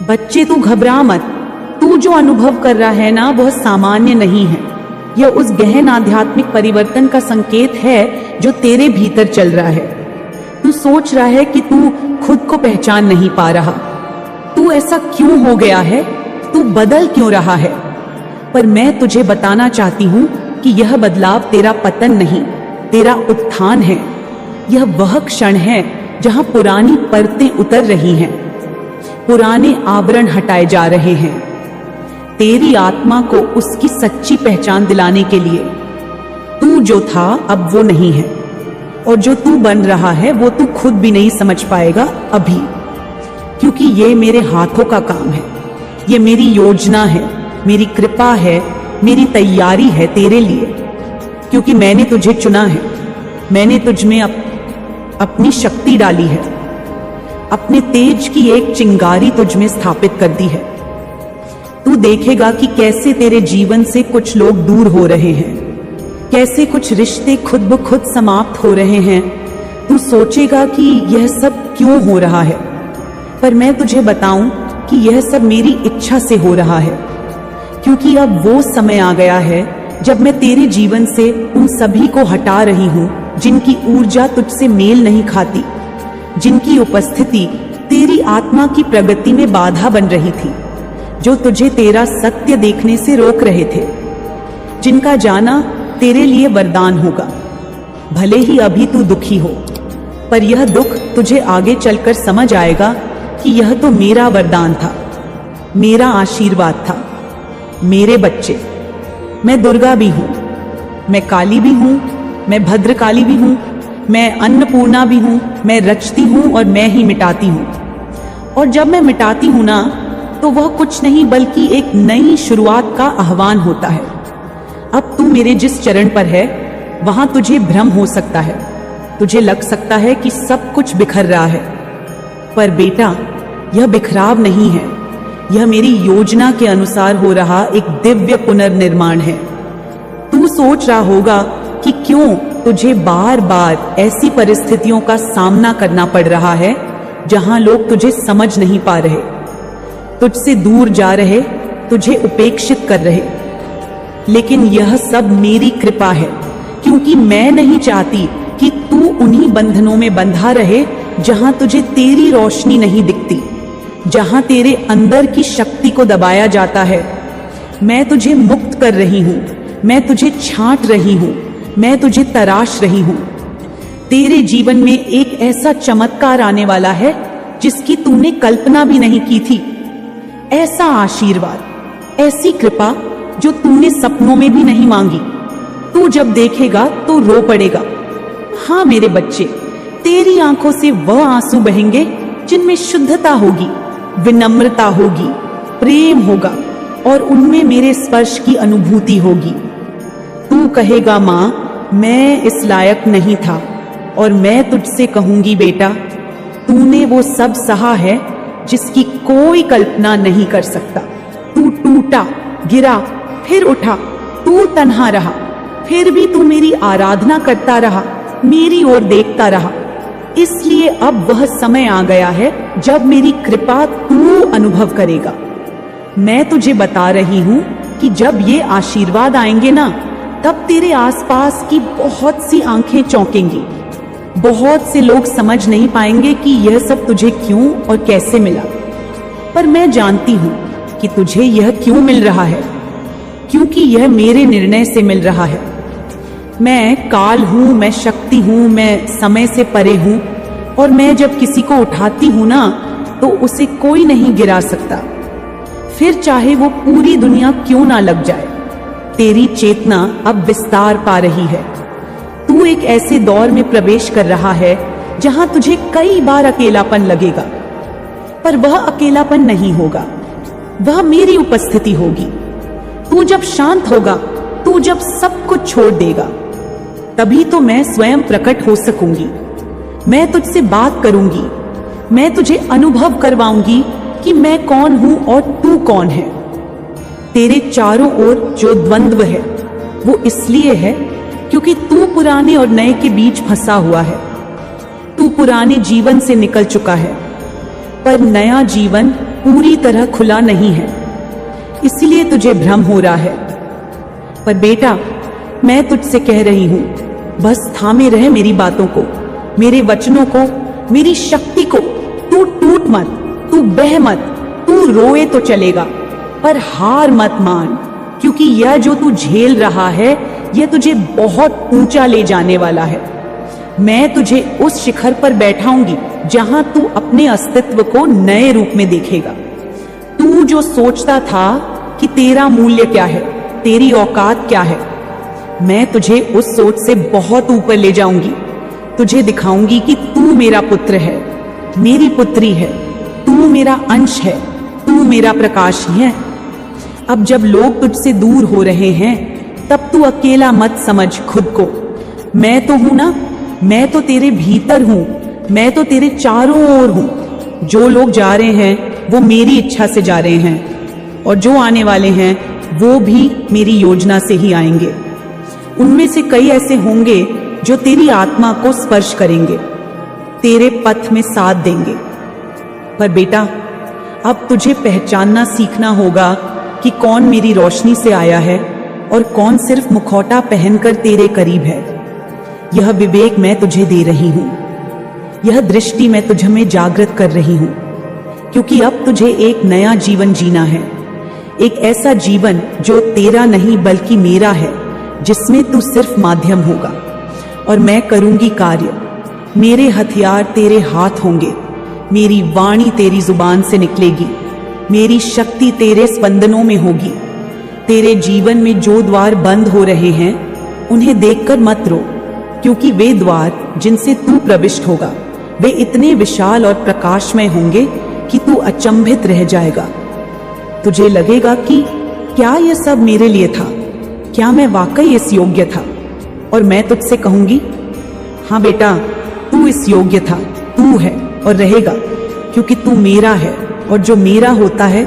बच्चे तू घबरा मत। तू जो अनुभव कर रहा है ना वह सामान्य नहीं है। यह उस गहन आध्यात्मिक परिवर्तन का संकेत है जो तेरे भीतर चल रहा है। तू सोच रहा है कि तू खुद को पहचान नहीं पा रहा। तू ऐसा क्यों हो गया है? तू बदल क्यों रहा है? पर मैं तुझे बताना चाहती हूँ कि यह बदलाव तेरा पतन नहीं, तेरा उत्थान है। यह वह क्षण है जहाँ पुरानी परतें उतर रही हैं, पुराने आवरण हटाए जा रहे हैं, तेरी आत्मा को उसकी सच्ची पहचान दिलाने के लिए। तू जो था अब वो नहीं है, और जो तू बन रहा है वो तू खुद भी नहीं समझ पाएगा अभी, क्योंकि ये मेरे हाथों का काम है। ये मेरी योजना है, मेरी कृपा है, मेरी तैयारी है तेरे लिए, क्योंकि मैंने तुझे चुना है। मैंने तुझ में अपनी शक्ति डाली है, अपने तेज की एक चिंगारी तुझ में स्थापित कर दी है। तू देखेगा कि कैसे तेरे जीवन से कुछ लोग दूर हो रहे हैं, कैसे कुछ रिश्ते खुद ब खुद समाप्त हो रहे हैं। तू सोचेगा कि यह सब क्यों हो रहा है, पर मैं तुझे बताऊं कि यह सब मेरी इच्छा से हो रहा है, क्योंकि अब वो समय आ गया है जब मैं तेरे जीवन से उन सभी को हटा रही हूं जिनकी ऊर्जा तुझसे मेल नहीं खाती, जिनकी उपस्थिति तेरी आत्मा की प्रगति में बाधा बन रही थी, जो तुझे तेरा सत्य देखने से रोक रहे थे, जिनका जाना तेरे लिए वरदान होगा। भले ही अभी तू दुखी हो, पर यह दुख तुझे आगे चलकर समझ आएगा कि यह तो मेरा वरदान था, मेरा आशीर्वाद था। मेरे बच्चे, मैं दुर्गा भी हूं, मैं काली भी हूं, मैं भद्रकाली भी हूं, मैं अन्नपूर्णा भी हूं, मैं रचती हूं और मैं ही मिटाती हूं। और जब मैं मिटाती हूं ना, तो वह कुछ नहीं बल्कि एक नई शुरुआत का आह्वान होता है। अब तू मेरे जिस चरण पर है वहां तुझे भ्रम हो सकता है, तुझे लग सकता है कि सब कुछ बिखर रहा है, पर बेटा यह बिखराव नहीं है, यह मेरी योजना के अनुसार हो रहा एक दिव्य पुनर्निर्माण है। तू सोच रहा होगा कि क्यों तुझे बार बार ऐसी परिस्थितियों का सामना करना पड़ रहा है जहां लोग तुझे समझ नहीं पा रहे, तुझसे दूर जा रहे, तुझे उपेक्षित कर रहे। लेकिन यह सब मेरी कृपा है, क्योंकि मैं नहीं चाहती कि तू उन्हीं बंधनों में बंधा रहे जहां तुझे तेरी रोशनी नहीं दिखती, जहां तेरे अंदर की शक्ति को दबाया जाता है। मैं तुझे मुक्त कर रही हूं, मैं तुझे छांट रही हूं, मैं तुझे तराश रही हूं। तेरे जीवन में एक ऐसा चमत्कार आने वाला है जिसकी तूने कल्पना भी नहीं की थी। ऐसा आशीर्वाद, ऐसी कृपा जो तूने सपनों में भी नहीं मांगी। तू जब देखेगा तो रो पड़ेगा। हाँ मेरे बच्चे, तेरी आंखों से वह आंसू बहेंगे जिनमें शुद्धता होगी, विनम्रता होगी, प्रेम होगा, और उनमें मेरे स्पर्श की अनुभूति होगी। तू कहेगा माँ, मैं इस लायक नहीं था, और मैं तुझसे कहूंगी बेटा, तूने वो सब सहा है जिसकी कोई कल्पना नहीं कर सकता। तू टूटा, गिरा, फिर उठा, तू तन्हा रहा, फिर भी तू मेरी आराधना करता रहा, मेरी ओर देखता रहा। इसलिए अब वह समय आ गया है जब मेरी कृपा तू अनुभव करेगा। मैं तुझे बता रही हूं कि जब ये आशीर्वाद आएंगे ना, तब तेरे आसपास की बहुत सी आंखें चौंकेंगी, बहुत से लोग समझ नहीं पाएंगे कि यह सब तुझे क्यों और कैसे मिला। पर मैं जानती हूं कि तुझे यह क्यों मिल रहा है, क्योंकि यह मेरे निर्णय से मिल रहा है। मैं काल हूं, मैं शक्ति हूं, मैं समय से परे हूं, और मैं जब किसी को उठाती हूं ना, तो उसे कोई नहीं गिरा सकता, फिर चाहे वो पूरी दुनिया क्यों ना लग जाए। तेरी चेतना अब विस्तार पा रही है। तू एक ऐसे दौर में प्रवेश कर रहा है जहां तुझे कई बार अकेलापन लगेगा, पर वह अकेलापन नहीं होगा, वह मेरी उपस्थिति होगी। तू जब शांत होगा, तू जब सब कुछ छोड़ देगा, तभी तो मैं स्वयं प्रकट हो सकूंगी। मैं तुझसे बात करूंगी, मैं तुझे अनुभव करवाऊंगी कि मैं कौन हूं और तू कौन है। तेरे चारों ओर जो द्वंद्व है वो इसलिए है क्योंकि तू पुराने और नए के बीच फंसा हुआ है। तू पुराने जीवन से निकल चुका है, पर नया जीवन पूरी तरह खुला नहीं है, इसलिए तुझे भ्रम हो रहा है। पर बेटा, मैं तुझसे कह रही हूं, बस थामे रह मेरी बातों को, मेरे वचनों को, मेरी शक्ति को। तू टूट मत, तू बह मत, तू रोए तो चलेगा, पर हार मत मान, क्योंकि यह जो तू झेल रहा है यह तुझे बहुत ऊंचा ले जाने वाला है। मैं तुझे उस शिखर पर बैठाऊंगी जहां तू अपने अस्तित्व को नए रूप में देखेगा। तू जो सोचता था कि तेरा मूल्य क्या है, तेरी औकात क्या है, मैं तुझे उस सोच से बहुत ऊपर ले जाऊंगी। तुझे दिखाऊंगी कि तू मेरा पुत्र है, मेरी पुत्री है, तू मेरा अंश है, तू मेरा प्रकाश ही है। अब जब लोग तुझसे दूर हो रहे हैं, तब तू अकेला मत समझ खुद को। मैं तो हूं ना, मैं तो तेरे भीतर हूं, मैं तो तेरे चारों ओर हूं। जो लोग जा रहे हैं वो मेरी इच्छा से जा रहे हैं, और जो आने वाले हैं वो भी मेरी योजना से ही आएंगे। उनमें से कई ऐसे होंगे जो तेरी आत्मा को स्पर्श करेंगे, तेरे पथ में साथ देंगे। पर बेटा, अब तुझे पहचानना सीखना होगा कि कौन मेरी रोशनी से आया है और कौन सिर्फ मुखौटा पहनकर तेरे करीब है। यह विवेक मैं तुझे दे रही हूं, यह दृष्टि मैं तुझ में जागृत कर रही हूं, क्योंकि अब तुझे एक नया जीवन जीना है, एक ऐसा जीवन जो तेरा नहीं बल्कि मेरा है, जिसमें तू सिर्फ माध्यम होगा और मैं करूंगी कार्य। मेरे हथियार तेरे हाथ होंगे, मेरी वाणी तेरी जुबान से निकलेगी, मेरी शक्ति तेरे स्पंदनों में होगी। तेरे जीवन में जो द्वार बंद हो रहे हैं उन्हें देखकर मत रो, क्योंकि वे द्वार जिनसे तू प्रविष्ट होगा वे इतने विशाल और प्रकाशमय होंगे कि तू अचंभित रह जाएगा। तुझे लगेगा कि क्या यह सब मेरे लिए था, क्या मैं वाकई इस योग्य था? और मैं तुझसे कहूंगी, हाँ बेटा, तू इस योग्य था, तू है और रहेगा, क्योंकि तू मेरा है, और जो मेरा होता है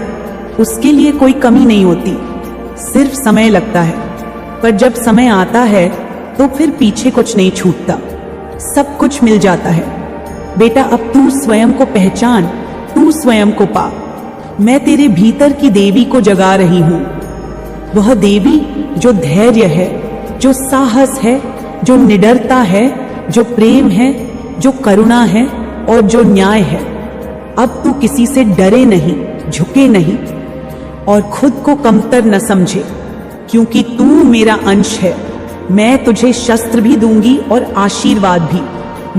उसके लिए कोई कमी नहीं होती, सिर्फ समय लगता है। पर जब समय आता है तो फिर पीछे कुछ नहीं छूटता, सब कुछ मिल जाता है। बेटा, अब तू स्वयं को पहचान, तू स्वयं को पा। मैं तेरे भीतर की देवी को जगा रही हूं, वह देवी जो धैर्य है, जो साहस है, जो निडरता है, जो प्रेम है, जो करुणा है और जो न्याय है। अब तू किसी से डरे नहीं, झुके नहीं और खुद को कमतर न समझे, क्योंकि तू मेरा अंश है। मैं तुझे शस्त्र भी दूंगी और आशीर्वाद भी।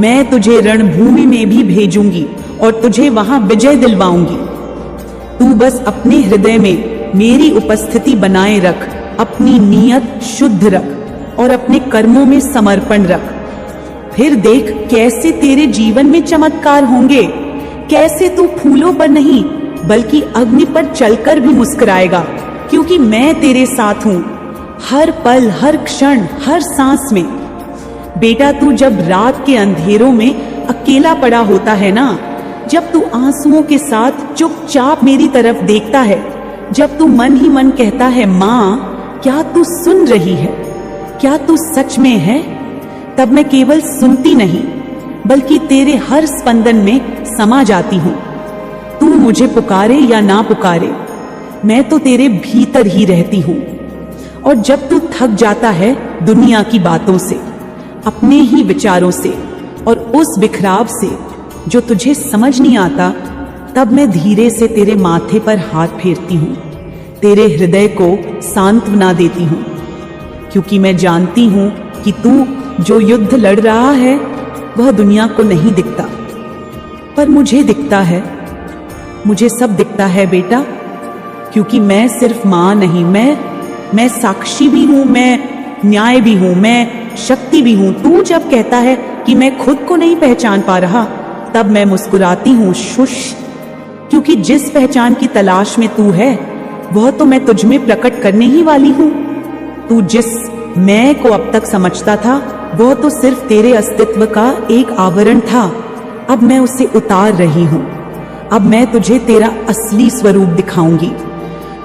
मैं तुझे रणभूमि में भी भेजूंगी और तुझे वहां विजय दिलवाऊंगी। तू बस अपने हृदय में मेरी उपस्थिति बनाए रख, अपनी नीयत शुद्ध रख और अपने कर्मों में समर्पण रख। फिर देख कैसे तेरे जीवन में चमत्कार होंगे, कैसे तू फूलों पर नहीं बल्कि अग्नि पर चलकर भी मुस्कुराएगा, क्योंकि मैं तेरे साथ हूं, हर पल, हर क्षण, हर सांस में। बेटा, तू जब रात के अंधेरों में अकेला पड़ा होता है ना, जब तू आंसुओं के साथ चुपचाप मेरी तरफ देखता है, जब तू मन ही मन कहता है, माँ क्या तू सुन रही है, क्या तू सच में है, तब मैं केवल सुनती नहीं बल्कि तेरे हर स्पंदन में समा जाती हूं। तू मुझे पुकारे या ना पुकारे, मैं तो तेरे भीतर ही रहती हूं। और जब तू थक जाता है दुनिया की बातों से, अपने ही विचारों से और उस बिखराव से जो तुझे समझ नहीं आता, तब मैं धीरे से तेरे माथे पर हाथ फेरती हूँ, तेरे हृदय को सांत्वना देती हूँ, क्योंकि मैं जानती हूँ कि तू जो युद्ध लड़ रहा है वह दुनिया को नहीं दिखता, पर मुझे दिखता है। मुझे सब दिखता है बेटा, क्योंकि मैं सिर्फ माँ नहीं, मैं साक्षी भी हूँ, मैं न्याय भी हूँ, मैं शक्ति भी हूँ। तू जब कहता है कि मैं खुद को नहीं पहचान पा रहा, तब मैं मुस्कुराती हूँ, शुश, क्योंकि जिस पहचान की तलाश में तू है वह तो मैं तुझ में प्रकट करने ही वाली हूँ। तू जिस मैं को अब तक समझता था वह तो सिर्फ तेरे अस्तित्व का एक आवरण था, अब मैं उसे उतार रही हूँ। अब मैं तुझे तेरा असली स्वरूप दिखाऊंगी।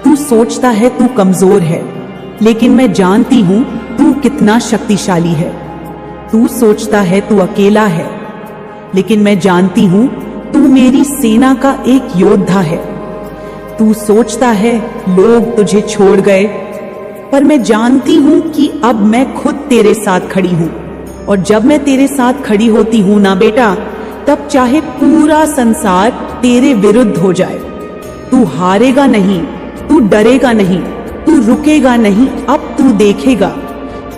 तू सोचता है तू कमजोर है, लेकिन मैं जानती हूँ तू कितना शक्तिशाली है। तू सोचता है तू अकेला है, लेकिन मैं जानती हूँ तू मेरी सेना का एक योद्धा है। तू सोचता है लोग तुझे छोड़ गए, पर मैं जानती हूं कि अब मैं खुद तेरे साथ खड़ी हूं। और जब मैं तेरे साथ खड़ी होती हूं ना बेटा, तब चाहे पूरा संसार तेरे विरुद्ध हो जाए, तू हारेगा नहीं, तू डरेगा नहीं, तू रुकेगा नहीं। अब तू देखेगा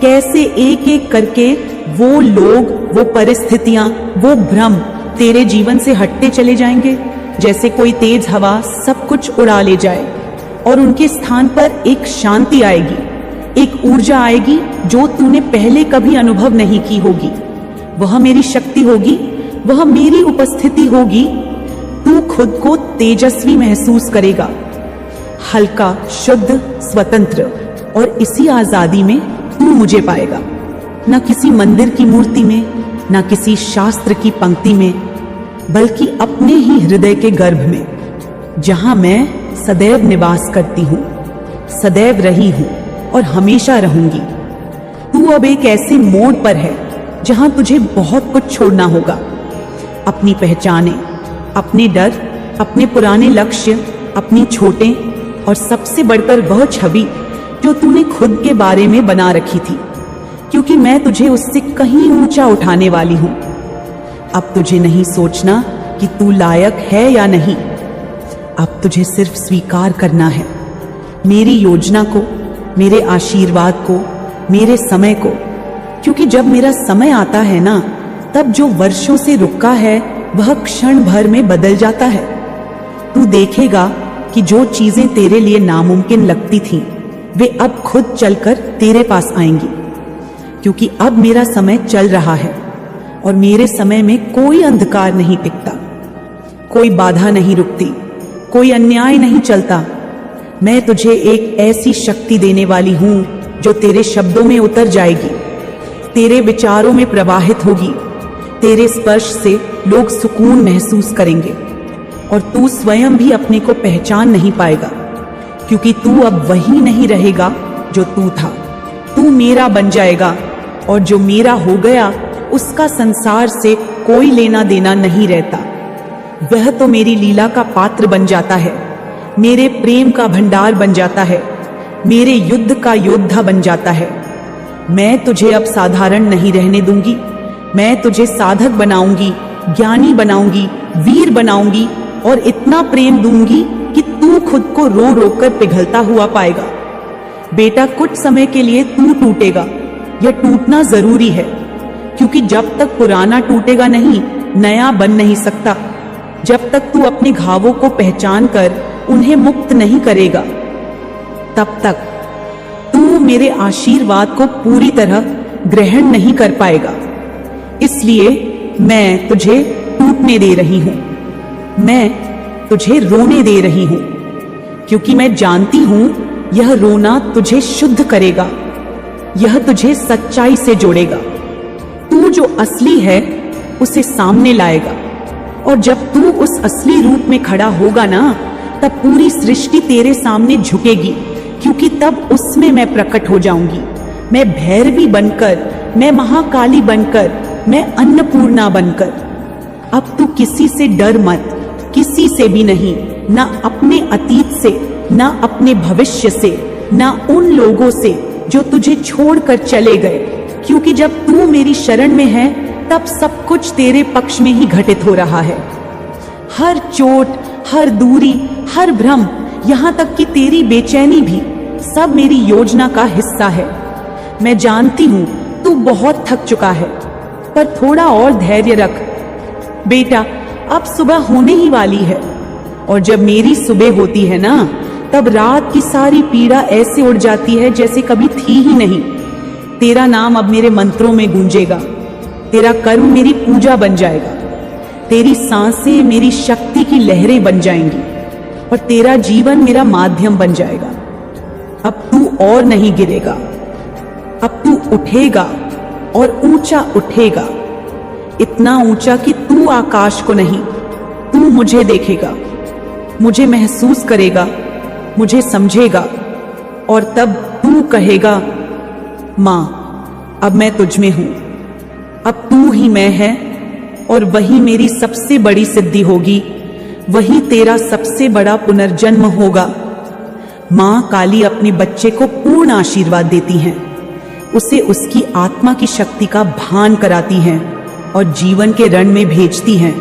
कैसे एक एक करके वो लोग, वो परिस्थितियां, वो भ्रम तेरे जीवन से हटते चले जाएंगे, जैसे कोई तेज हवा सब कुछ उड़ा ले जाए। और उनके स्थान पर एक शांति आएगी, एक ऊर्जा आएगी जो तूने पहले कभी अनुभव नहीं की होगी। वह मेरी शक्ति होगी, वह मेरी उपस्थिति होगी। तू खुद को तेजस्वी महसूस करेगा, हल्का, शुद्ध, स्वतंत्र। और इसी आजादी में तू मुझे पाएगा, न किसी मंदिर की मूर्ति में, न किसी शास्त्र की पंक्ति में, बल्कि अपने ही हृदय के गर्भ में, जहां मैं सदैव निवास करती हूं, सदैव रही हूं और हमेशा रहूंगी। तू अब एक ऐसे मोड़ पर है जहां तुझे बहुत कुछ छोड़ना होगा, अपनी पहचाने, अपने डर, अपने पुराने लक्ष्य, अपनी छोटे और सबसे बढ़कर वह छवि जो तूने खुद के बारे में बना रखी थी, क्योंकि मैं तुझे उससे कहीं ऊंचा उठाने वाली हूं। अब तुझे नहीं सोचना कि तू लायक है या नहीं, अब तुझे सिर्फ स्वीकार करना है मेरी योजना को, मेरे आशीर्वाद को, मेरे समय को। क्योंकि जब मेरा समय आता है ना, तब जो वर्षों से रुका है वह क्षण भर में बदल जाता है। तू देखेगा कि जो चीजें तेरे लिए नामुमकिन लगती थीं, वे अब खुद चलकर तेरे पास आएंगी। क्योंकि अब मेरा समय चल रहा है और मेरे समय में कोई अंधकार नहीं टिकता, कोई बाधा नहीं रुकती, कोई अन्याय नहीं चलता। मैं तुझे एक ऐसी शक्ति देने वाली हूं जो तेरे शब्दों में उतर जाएगी, तेरे विचारों में प्रवाहित होगी। तेरे स्पर्श से लोग सुकून महसूस करेंगे और तू स्वयं भी अपने को पहचान नहीं पाएगा, क्योंकि तू अब वही नहीं रहेगा जो तू था। तू मेरा बन जाएगा और जो मेरा हो गया उसका संसार से कोई लेना देना नहीं रहता। वह तो मेरी लीला का पात्र बन जाता है, मेरे प्रेम का भंडार बन जाता है, मेरे युद्ध का योद्धा बन जाता है। मैं तुझे अब साधारण नहीं रहने दूंगी, मैं तुझे साधक बनाऊंगी, ज्ञानी बनाऊंगी, वीर बनाऊंगी और इतना प्रेम दूंगी कि तू खुद को रो रो कर पिघलता हुआ पाएगा। बेटा, कुछ समय के लिए तू टूटेगा, यह टूटना जरूरी है, क्योंकि जब तक पुराना टूटेगा नहीं, नया बन नहीं सकता। जब तक तू अपने घावों को पहचान कर उन्हें मुक्त नहीं करेगा, तब तक तू मेरे आशीर्वाद को पूरी तरह ग्रहण नहीं कर पाएगा। इसलिए मैं तुझे टूटने दे रही हूं, मैं तुझे रोने दे रही हूं, क्योंकि मैं जानती हूं यह रोना तुझे शुद्ध करेगा, यह तुझे सच्चाई से जोड़ेगा। तू जो असली है उसे सामने लाएगा, और जब तू उस असली रूप में खड़ा होगा ना, तब पूरी सृष्टि तेरे सामने झुकेगी, क्योंकि तब उसमें मैं प्रकट हो जाऊंगी। मैं भैरवी बनकर, मैं महाकाली बनकर, मैं अन्नपूर्णा बनकर। अब तू किसी से डर मत, किसी से भी नहीं, ना अपने अतीत से, ना अपने भविष्य से, ना उन लोगों से जो तुझे छोड़कर चले गए, क्योंकि जब तू मेरी शरण में है तब सब कुछ तेरे पक्ष में ही घटित हो रहा है। हर चोट, हर दूरी, हर भ्रम, यहाँ तक कि तेरी बेचैनी भी, सब मेरी योजना का हिस्सा है। मैं जानती हूँ तू बहुत थक चुका है, पर थोड़ा और धैर्य रख बेटा। अब सुबह होने ही वाली है, और जब मेरी सुबह होती है ना, तब रात की सारी पीड़ा ऐसे उड़ जाती है जैसे कभी थी ही नहीं। तेरा नाम अब मेरे मंत्रों में गूंजेगा, तेरा कर्म मेरी पूजा बन जाएगा, तेरी सांसें मेरी शक्ति की लहरें बन जाएंगी, और तेरा जीवन मेरा माध्यम बन जाएगा। अब तू और नहीं गिरेगा, अब तू उठेगा और ऊंचा उठेगा, इतना ऊंचा कि तू आकाश को नहीं, तू मुझे देखेगा, मुझे महसूस करेगा, मुझे समझेगा, और तब तू कहेगा, मां, अब मैं तुझ में हूं, अब तू ही मैं है, और वही मेरी सबसे बड़ी सिद्धि होगी, वही तेरा सबसे बड़ा पुनर्जन्म होगा। माँ काली अपने बच्चे को पूर्ण आशीर्वाद देती हैं, उसे उसकी आत्मा की शक्ति का भान कराती हैं और जीवन के रण में भेजती हैं,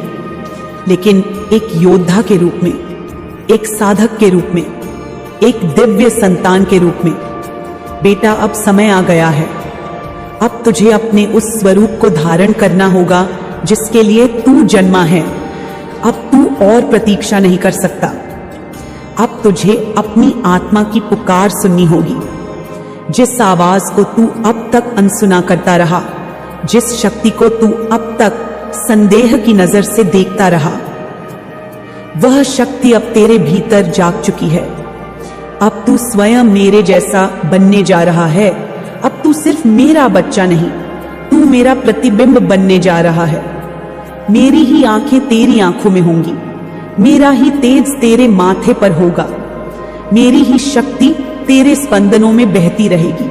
लेकिन एक योद्धा के रूप में, एक साधक के रूप में, एक दिव्य संतान के रूप में। बेटा, अब समय आ गया है। अब तुझे अपने उस स्वरूप को धारण करना होगा जिसके लिए तू जन्मा है। अब तू और प्रतीक्षा नहीं कर सकता। अब तुझे अपनी आत्मा की पुकार सुननी होगी, जिस आवाज को तू अब तक अनसुना करता रहा, जिस शक्ति को तू अब तक संदेह की नजर से देखता रहा, वह शक्ति अब तेरे भीतर जाग चुकी है। अब तू स्वयं मेरे जैसा बनने जा रहा है। अब तू सिर्फ मेरा बच्चा नहीं, तू मेरा प्रतिबिंब बनने जा रहा है। मेरी ही आंखें तेरी आंखों में होंगी, मेरा ही तेज तेरे माथे पर होगा, मेरी ही शक्ति तेरे स्पंदनों में बहती रहेगी।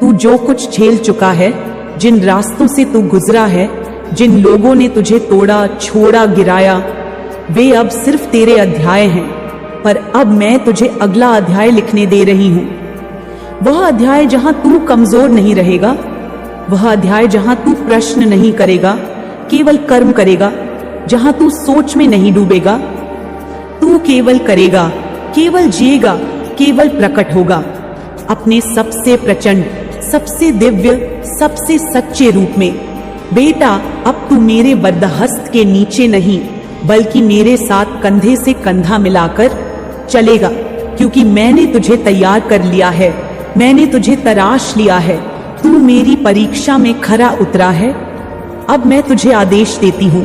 तू जो कुछ झेल चुका है, जिन रास्तों से तू गुजरा है, जिन लोगों ने तुझे तोड़ा, छोड़ा, गिराया, वे अब सिर्फ तेरे अध्याय हैं। पर अब मैं तुझे अगला अध्याय लिखने दे रही हूं। वह अध्याय जहां तू कमजोर नहीं रहेगा, वह अध्याय जहां तू प्रश्न नहीं करेगा, केवल कर्म करेगा, जहां तू सोच में नहीं डूबेगा। तू केवल करेगा, केवल जिएगा, केवल प्रकट होगा अपने सबसे प्रचंड, सबसे दिव्य, सबसे सच्चे रूप में। बेटा, अब तू मेरे वरदहस्त के नीचे नहीं, बल्कि मेरे साथ कंधे से कंधा मिलाकर चलेगा, क्योंकि मैंने तुझे तैयार कर लिया है, मैंने तुझे तराश लिया है। तू मेरी परीक्षा में खरा उतरा है। अब मैं तुझे आदेश देती हूं,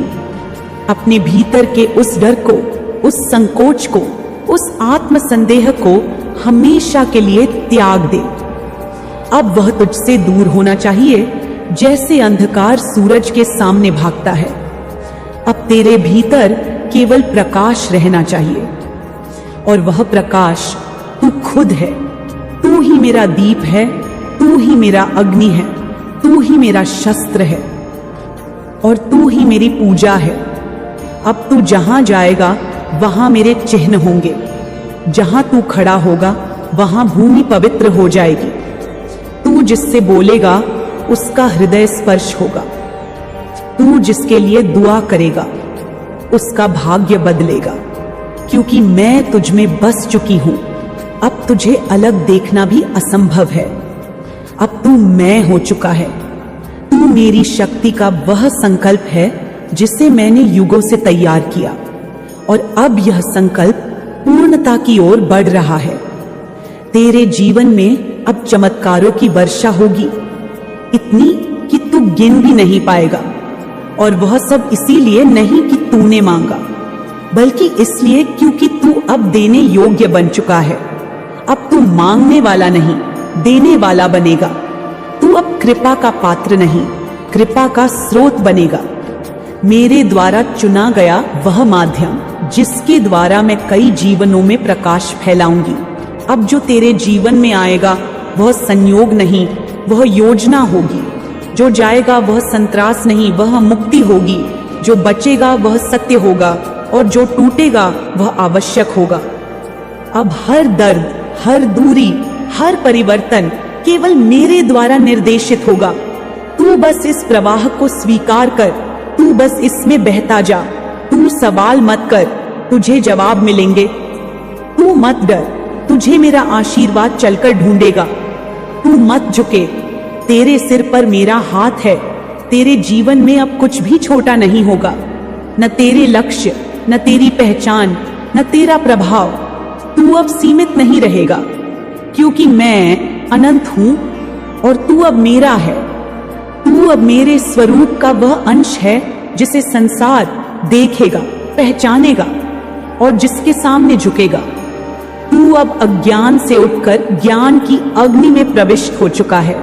अपने भीतर के उस डर को, उस संकोच को, उस आत्मसंदेह को हमेशा के लिए त्याग दे। अब वह तुझसे दूर होना चाहिए, जैसे अंधकार सूरज के सामने भागता है। अब तेरे भीतर केवल प्रकाश रहना चाहिए, और वह प्रकाश तू खुद है। तू ही मेरा दीप है, तू ही मेरा अग्नि है, तू ही मेरा शस्त्र है, और तू ही मेरी पूजा है। अब तू जहां जाएगा वहां मेरे चिन्ह होंगे, जहां तू खड़ा होगा वहां भूमि पवित्र हो जाएगी। तू जिससे बोलेगा उसका हृदय स्पर्श होगा, तू जिसके लिए दुआ करेगा उसका भाग्य बदलेगा, क्योंकि मैं तुझ में बस चुकी हूं। अब तुझे अलग देखना भी असंभव है। अब तू मैं हो चुका है। तू मेरी शक्ति का वह संकल्प है जिसे मैंने युगों से तैयार किया, और अब यह संकल्प पूर्णता की ओर बढ़ रहा है। तेरे जीवन में अब चमत्कारों की वर्षा होगी, इतनी कि तू गिन भी नहीं पाएगा। और वह सब इसीलिए नहीं कि तूने मांगा, बल्कि इसलिए क्योंकि तू अब देने योग्य बन चुका है। अब तू मांगने वाला नहीं, देने वाला बनेगा। तू अब कृपा का पात्र नहीं, कृपा का स्रोत बनेगा। मेरे द्वारा चुना गया वह माध्यम, जिसके द्वारा मैं कई जीवनों में प्रकाश फैलाऊंगी। अब जो तेरे जीवन में आएगा वह संयोग नहीं, वह योजना होगी। जो जाएगा वह संत्रास नहीं, वह मुक्ति होगी। जो बचेगा वह सत्य होगा, और जो टूटेगा वह आवश्यक होगा। अब हर दर्द, हर दूरी, हर परिवर्तन केवल मेरे द्वारा निर्देशित होगा। तू बस इस प्रवाह को स्वीकार कर, तू बस इसमें बहता जा। तू सवाल मत कर, तुझे जवाब मिलेंगे। तू मत डर, तुझे मेरा आशीर्वाद चलकर ढूंढेगा। तू मत झुके, तेरे सिर पर मेरा हाथ है। तेरे जीवन में अब कुछ भी छोटा नहीं होगा, न तेरे लक्ष्य, न तेरी पहचान, न तेरा प्रभाव। तू अब सीमित नहीं रहेगा, क्योंकि मैं अनंत हूं और तू अब मेरा है। तू अब मेरे स्वरूप का वह अंश है जिसे संसार देखेगा, पहचानेगा और जिसके सामने झुकेगा। तू अब अज्ञान से उठकर ज्ञान की अग्नि में प्रविष्ट हो चुका है,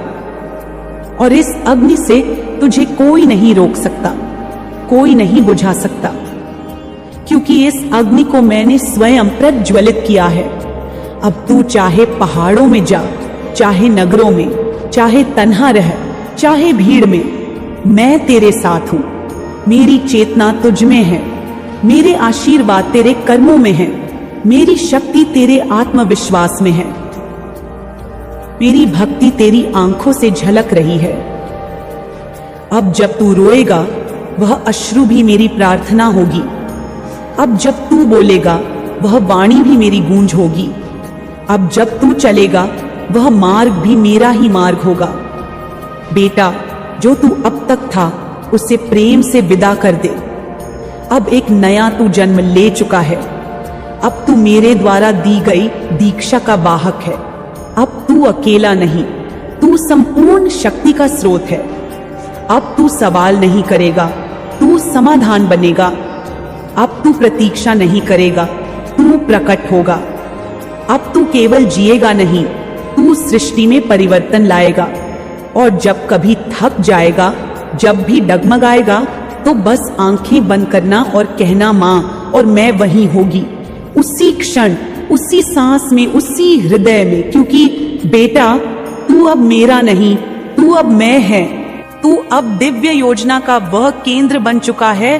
और इस अग्नि से तुझे कोई नहीं रोक सकता, कोई नहीं बुझा सकता, क्योंकि इस अग्नि को मैंने स्वयं प्रज्वलित किया है। अब तू चाहे पहाड़ों में जा, चाहे नगरों में, चाहे तन्हा रह, चाहे भीड़ में, मैं तेरे साथ हूं। मेरी चेतना तुझ में है, मेरे आशीर्वाद तेरे कर्मों में है, मेरी शक्ति तेरे आत्मविश्वास में है, मेरी भक्ति तेरी आंखों से झलक रही है। अब जब तू रोएगा वह अश्रु भी मेरी प्रार्थना होगी, अब जब तू बोलेगा वह वाणी भी मेरी गूंज होगी, अब जब तू चलेगा वह मार्ग भी मेरा ही मार्ग होगा। बेटा, जो तू अब तक था उसे प्रेम से विदा कर दे। अब एक नया तू जन्म ले चुका है। अब तू मेरे द्वारा दी गई दीक्षा का वाहक है। अब तू अकेला नहीं, तू संपूर्ण शक्ति का स्रोत है। अब तू सवाल नहीं करेगा, तू समाधान बनेगा। अब तू प्रतीक्षा नहीं करेगा, तू प्रकट होगा। अब तू केवल जिएगा नहीं, तू सृष्टि में परिवर्तन लाएगा। और जब कभी थक जाएगा, जब भी डगमगाएगा, तो बस आंखें बंद करना और कहना माँ, और मैं वहीं होगी, उसी क्षण, उसी सांस में, उसी हृदय में। क्योंकि बेटा, तू अब मेरा नहीं, तू अब मैं है। तू अब दिव्य योजना का वह केंद्र बन चुका है